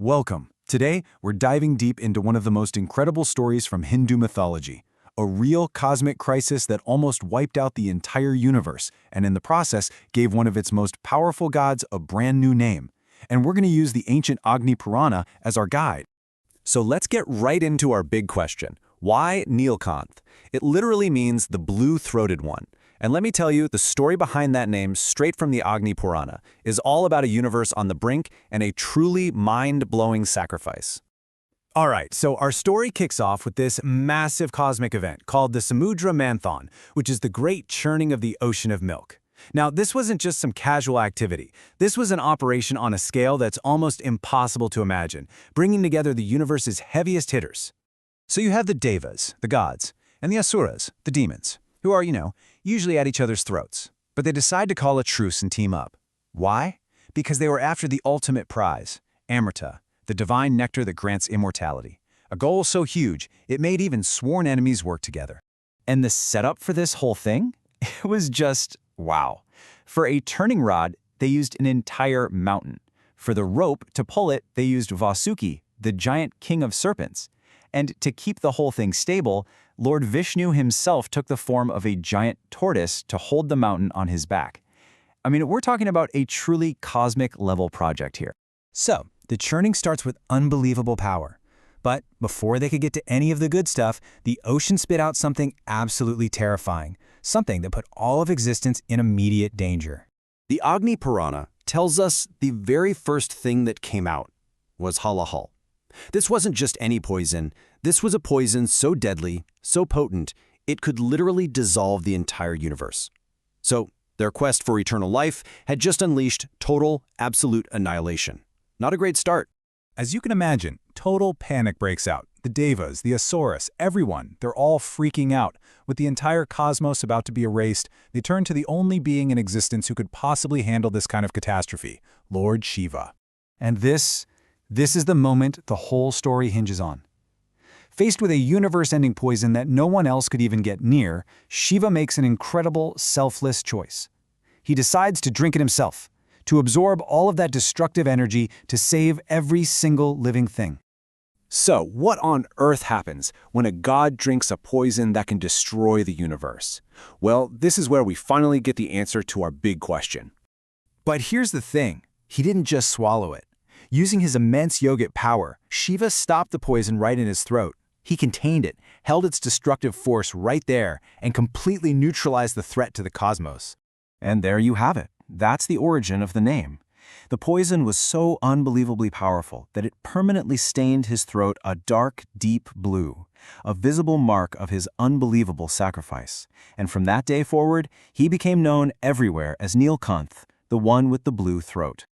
Welcome. Today, we're diving deep into one of the most incredible stories from Hindu mythology, a real cosmic crisis that almost wiped out the entire universe, and in the process, gave one of its most powerful gods a brand new name. And we're going to use the ancient Agni Purana as our guide. So let's get right into our big question. Why Neelkanth? It literally means the blue-throated one. And let me tell you, the story behind that name, straight from the Agni Purana, is all about a universe on the brink and a truly mind-blowing sacrifice. All right, so our story kicks off with this massive cosmic event called the Samudra Manthan, which is the great churning of the ocean of milk. Now, this wasn't just some casual activity. This was an operation on a scale that's almost impossible to imagine, bringing together the universe's heaviest hitters. So you have the Devas, the gods, and the Asuras, the demons, who are, usually at each other's throats. But they decide to call a truce and team up. Why? Because they were after the ultimate prize, Amrita, the divine nectar that grants immortality. A goal so huge, it made even sworn enemies work together. And the setup for this whole thing? It was just wow. For a turning rod, they used an entire mountain. For the rope to pull it, they used Vasuki, the giant king of serpents. And to keep the whole thing stable, Lord Vishnu himself took the form of a giant tortoise to hold the mountain on his back. I mean, we're talking about a truly cosmic-level project here. So, the churning starts with unbelievable power. But before they could get to any of the good stuff, the ocean spit out something absolutely terrifying, something that put all of existence in immediate danger. The Agni Purana tells us the very first thing that came out was Halahal. This wasn't just any poison. This was a poison so deadly, so potent, it could literally dissolve the entire universe. So, their quest for eternal life had just unleashed total, absolute annihilation. Not a great start. As you can imagine, total panic breaks out. The Devas, the Asuras, everyone, they're all freaking out. With the entire cosmos about to be erased, they turn to the only being in existence who could possibly handle this kind of catastrophe, Lord Shiva. And this is the moment the whole story hinges on. Faced with a universe-ending poison that no one else could even get near, Shiva makes an incredible, selfless choice. He decides to drink it himself, to absorb all of that destructive energy to save every single living thing. So, what on earth happens when a god drinks a poison that can destroy the universe? Well, this is where we finally get the answer to our big question. But here's the thing. He didn't just swallow it. Using his immense yogic power, Shiva stopped the poison right in his throat. He contained it, held its destructive force right there, and completely neutralized the threat to the cosmos. And there you have it. That's the origin of the name. The poison was so unbelievably powerful that it permanently stained his throat a dark, deep blue, a visible mark of his unbelievable sacrifice. And from that day forward, he became known everywhere as Neelkanth, the one with the blue throat.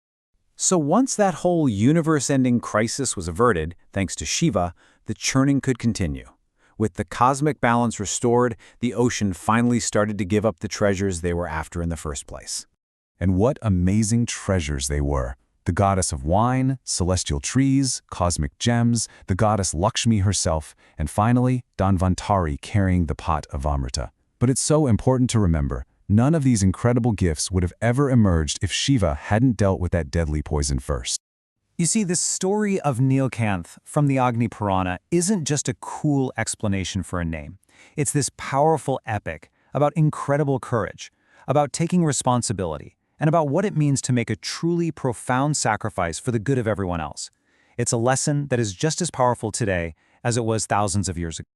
So once that whole universe-ending crisis was averted, thanks to Shiva, the churning could continue. With the cosmic balance restored, the ocean finally started to give up the treasures they were after in the first place. And what amazing treasures they were. The goddess of wine, celestial trees, cosmic gems, the goddess Lakshmi herself, and finally, Dhanvantari carrying the pot of Amrita. But it's so important to remember, none of these incredible gifts would have ever emerged if Shiva hadn't dealt with that deadly poison first. You see, the story of Neelkanth from the Agni Purana isn't just a cool explanation for a name. It's this powerful epic about incredible courage, about taking responsibility, and about what it means to make a truly profound sacrifice for the good of everyone else. It's a lesson that is just as powerful today as it was thousands of years ago.